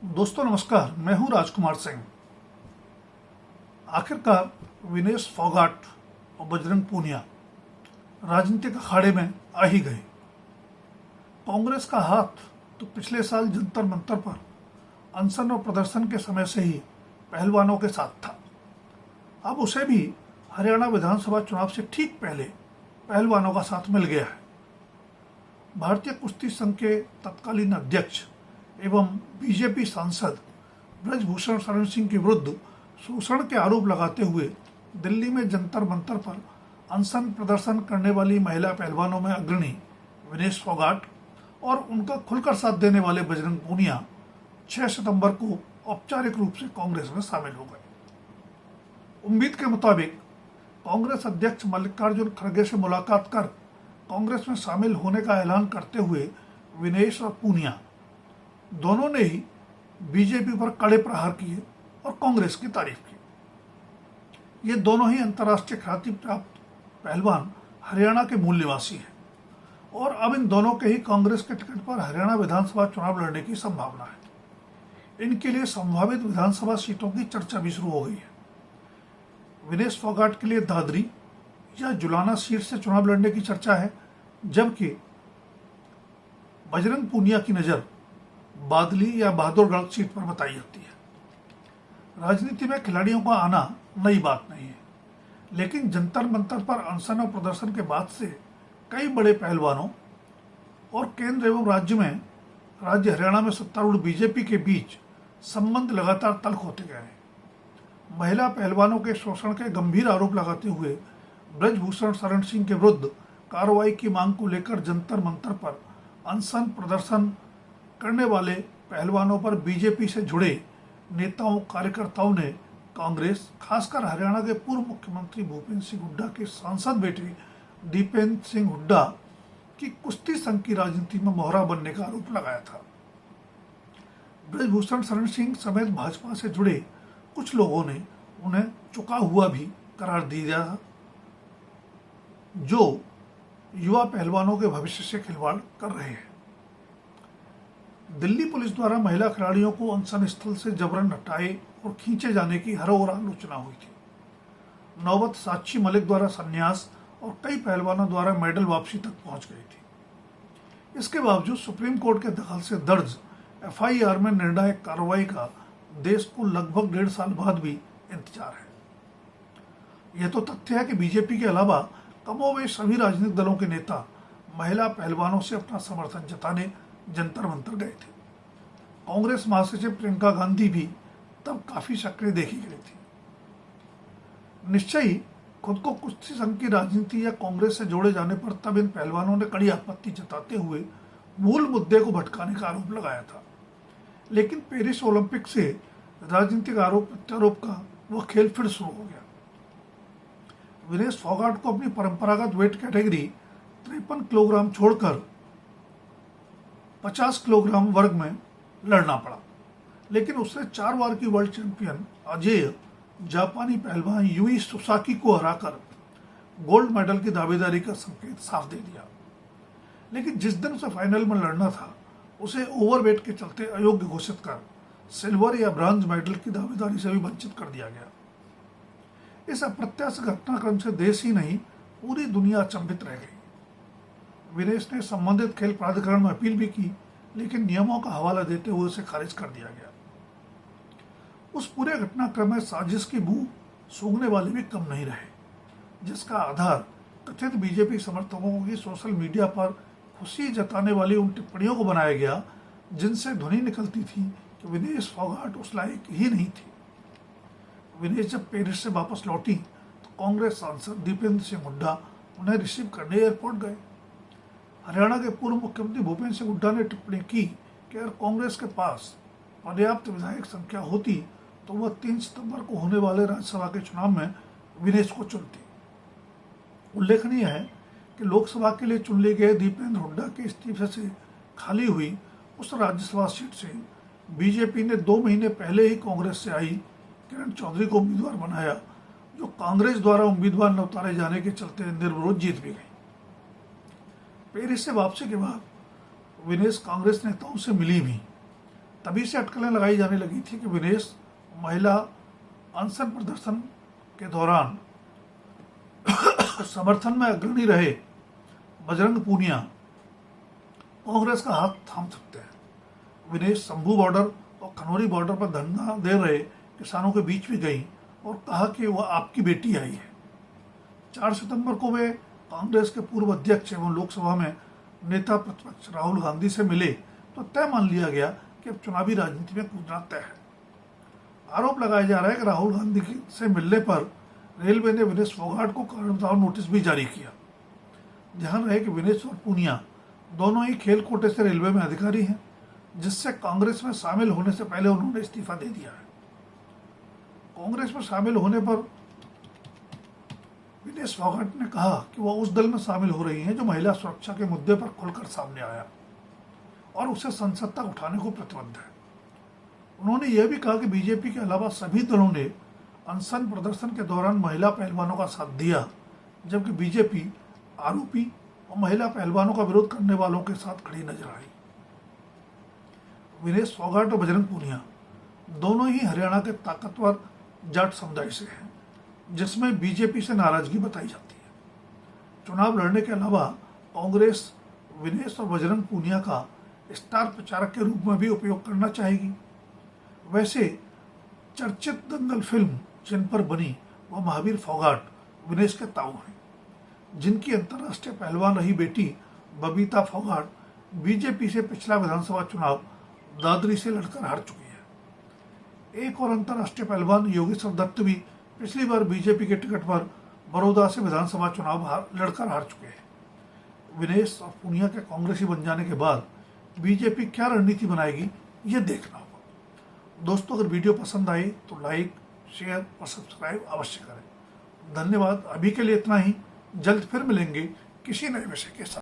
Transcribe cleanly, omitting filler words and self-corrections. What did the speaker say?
दोस्तों नमस्कार, मैं हूं राजकुमार सिंह। आखिरकार विनेश फोगाट और बजरंग पूनिया राजनीतिक अखाड़े में आ ही गए। कांग्रेस का हाथ तो पिछले साल जंतर मंतर पर अनशन और प्रदर्शन के समय से ही पहलवानों के साथ था। अब उसे भी हरियाणा विधानसभा चुनाव से ठीक पहले पहलवानों का साथ मिल गया है। भारतीय कुश्ती संघ के तत्कालीन अध्यक्ष एवं बीजेपी सांसद ब्रजभूषण शरण सिंह के विरुद्ध शोषण के आरोप लगाते हुए दिल्ली में जंतर मंतर पर अनशन प्रदर्शन करने वाली महिला पहलवानों में अग्रणी विनेश फोगाट और उनका खुलकर साथ देने वाले बजरंग पूनिया 6 सितंबर को औपचारिक रूप से कांग्रेस में शामिल हो गए। उम्मीद के मुताबिक कांग्रेस अध्यक्ष मल्लिकार्जुन खड़गे से मुलाकात कर कांग्रेस में शामिल होने का ऐलान करते हुए विनेश और पूनिया दोनों ने ही बीजेपी पर कड़े प्रहार किए और कांग्रेस की तारीफ की। ये दोनों ही अंतर्राष्ट्रीय ख्याति प्राप्त पहलवान हरियाणा के मूल निवासी हैं और अब इन दोनों के ही कांग्रेस के टिकट पर हरियाणा विधानसभा चुनाव लड़ने की संभावना है। इनके लिए संभावित विधानसभा सीटों की चर्चा भी शुरू हो गई है। विनेश फोगाट के लिए दादरी या जुलाना सीट से चुनाव लड़ने की चर्चा है, जबकि बजरंग पूनिया की नज़र बादली या बहादुरगढ़ सीट पर बताई जाती है। राजनीति में खिलाड़ियों का आना नई बात नहीं है, लेकिन जंतर मंतर पर अनशन और प्रदर्शन के बाद से कई बड़े पहलवानों और केंद्र एवं राज्य हरियाणा में सत्तारूढ़ बीजेपी के बीच संबंध लगातार तल्ख होते गए हैं। महिला पहलवानों के शोषण के गंभीर आरोप लगाते हुए ब्रजभूषण शरण सिंह के विरुद्ध कार्रवाई की मांग को लेकर जंतर मंतर पर अनशन प्रदर्शन करने वाले पहलवानों पर बीजेपी से जुड़े नेताओं कार्यकर्ताओं ने कांग्रेस, खासकर हरियाणा के पूर्व मुख्यमंत्री भूपेंद्र सिंह हुड्डा के सांसद बेटे दीपेंद्र सिंह हुड्डा की कुश्ती संघ की राजनीति में मोहरा बनने का आरोप लगाया था। ब्रजभूषण शरण सिंह समेत भाजपा से जुड़े कुछ लोगों ने उन्हें चुका हुआ भी करार दिया, जो युवा पहलवानों के भविष्य से खिलवाड़ कर रहे हैं। दिल्ली पुलिस द्वारा महिला खिलाड़ियों को अनशन स्थल से जबरन हटाए और खींचे जाने की हर ओर आलोचना हुई थी। नौबत साक्षी मलिक द्वारा संन्यास और कई पहलवानों द्वारा मेडल वापसी तक पहुंच गई थी। इसके बावजूद सुप्रीम कोर्ट के दखल से दर्ज एफआईआर में निर्णायक कार्रवाई का देश को लगभग 1.5 साल बाद भी इंतजार है। यह तो तथ्य है कि बीजेपी के अलावा कमोबेश सभी राजनीतिक दलों के नेता महिला पहलवानों से अपना समर्थन जताने जंतर मंतर गए थे। कांग्रेस महासचिव प्रियंका गांधी भी तब काफी सक्रिय देखी गई थी। निश्चय ही खुद को कुश्ती संघ की राजनीति या कांग्रेस से जोड़े जाने पर तब इन पहलवानों ने कड़ी आपत्ति जताते हुए मूल मुद्दे को भटकाने का आरोप लगाया था। लेकिन पेरिस ओलंपिक से राजनीतिक आरोप प्रत्यारोप का वह खेल फिर शुरू हो गया। विनेश फोगाट को अपनी परंपरागत वेट कैटेगरी 53 किलोग्राम छोड़कर 50 किलोग्राम वर्ग में लड़ना पड़ा, लेकिन उसने 4 बार की वर्ल्ड चैंपियन अजेय जापानी पहलवान यूई सुसाकी को हराकर गोल्ड मेडल की दावेदारी का संकेत साफ दे दिया। लेकिन जिस दिन उसे फाइनल में लड़ना था, उसे ओवरवेट के चलते अयोग्य घोषित कर सिल्वर या ब्रॉन्ज मेडल की दावेदारी से भी वंचित कर दिया गया। इस अप्रत्याशित घटनाक्रम से देश ही नहीं पूरी दुनिया अचंभित रह गई। विनेश ने संबंधित खेल प्राधिकरण में अपील भी की, लेकिन नियमों का हवाला देते हुए उसे खारिज कर दिया गया। उस पूरे घटनाक्रम में साजिश की बू सूंघने वाले भी कम नहीं रहे, जिसका आधार कथित बीजेपी समर्थकों की सोशल मीडिया पर खुशी जताने वाली उन टिप्पणियों को बनाया गया, जिनसे ध्वनि निकलती थी कि विनेश फोगाट उस लायक ही नहीं थी। विनेश जब पेरिस से वापस लौटी तो कांग्रेस सांसद दीपेंद्र सिंह हुड्डा उन्हें रिसीव करने एयरपोर्ट गए। हरियाणा के पूर्व मुख्यमंत्री भूपेंद्र सिंह हुड्डा ने टिप्पणी की कि अगर कांग्रेस के पास पर्याप्त विधायक संख्या होती तो वह 3 सितंबर को होने वाले राज्यसभा के चुनाव में विनेश को चुनती। उल्लेखनीय है कि लोकसभा के लिए चुन लिए गए दीपेंद्र हुड्डा के इस्तीफे से खाली हुई उस राज्यसभा सीट से बीजेपी ने 2 महीने पहले ही कांग्रेस से आई किरण चौधरी को उम्मीदवार बनाया, जो कांग्रेस द्वारा उम्मीदवार न उतारे जाने के चलते निर्विरोध जीत भी गई। पेरिस से वापसी के बाद विनेश कांग्रेस नेताओं से मिली भी तभी से अटकलें लगाई जाने लगी थी कि विनेश महिला अनशन प्रदर्शन के दौरान समर्थन में अग्रणी रहे बजरंग पूनिया कांग्रेस का हाथ थाम सकते हैं। विनेश शंभू बॉर्डर और खनौरी बॉर्डर पर धरना दे रहे किसानों के बीच भी गई और कहा कि वह आपकी बेटी आई है। 4 सितंबर को वे कांग्रेस के पूर्व अध्यक्ष एवं लोकसभा में नेता प्रतिपक्ष राहुल गांधी से मिले तो तय मान लिया गया कि अब चुनावी राजनीति में कूदना तय है। आरोप लगाया जा रहा है कि राहुल गांधी से मिलने पर रेलवे ने विनेश फोगाट को कारण बताओ नोटिस भी जारी किया। ध्यान रहे कि विनेश और पूनिया दोनों ही खेल कोटे से रेलवे में अधिकारी हैं, जिससे कांग्रेस में शामिल होने से पहले उन्होंने इस्तीफा दे दिया है। कांग्रेस में शामिल होने पर विनेश फोगाट ने कहा कि वह उस दल में शामिल हो रही हैं जो महिला सुरक्षा के मुद्दे पर खुलकर सामने आया और उसे संसद तक उठाने को प्रतिबद्ध है। उन्होंने यह भी कहा कि बीजेपी के अलावा सभी दलों ने अनशन प्रदर्शन के दौरान महिला पहलवानों का साथ दिया, जबकि बीजेपी आरोपी और महिला पहलवानों का विरोध करने वालों के साथ खड़ी नजर आई। विनेश फोगाट और बजरंग पूनिया दोनों ही हरियाणा के ताकतवर जाट समुदाय से हैं, जिसमें बीजेपी से नाराजगी बताई जाती है। चुनाव लड़ने के अलावा कांग्रेस विनेश और बजरंग पूनिया का स्टार प्रचारक के रूप में भी उपयोग करना चाहेगी। वैसे चर्चित दंगल फिल्म जिन पर बनी वह महावीर फोगाट विनेश के ताऊ हैं, जिनकी अंतर्राष्ट्रीय पहलवान रही बेटी बबीता फोगाट बीजेपी से पिछला विधानसभा चुनाव दादरी से लड़कर हार चुकी है। एक और अंतर्राष्ट्रीय पहलवान योगेश्वर दत्त भी पिछली बार बीजेपी के टिकट पर बड़ौदा से विधानसभा चुनाव लड़कर हार चुके हैं। विनेश और पूनिया के कांग्रेसी बन जाने के बाद बीजेपी क्या रणनीति बनाएगी, ये देखना होगा। दोस्तों, अगर वीडियो पसंद आए तो लाइक, शेयर और सब्सक्राइब अवश्य करें। धन्यवाद। अभी के लिए इतना ही। जल्द फिर मिलेंगे किसी नए विषय के साथ।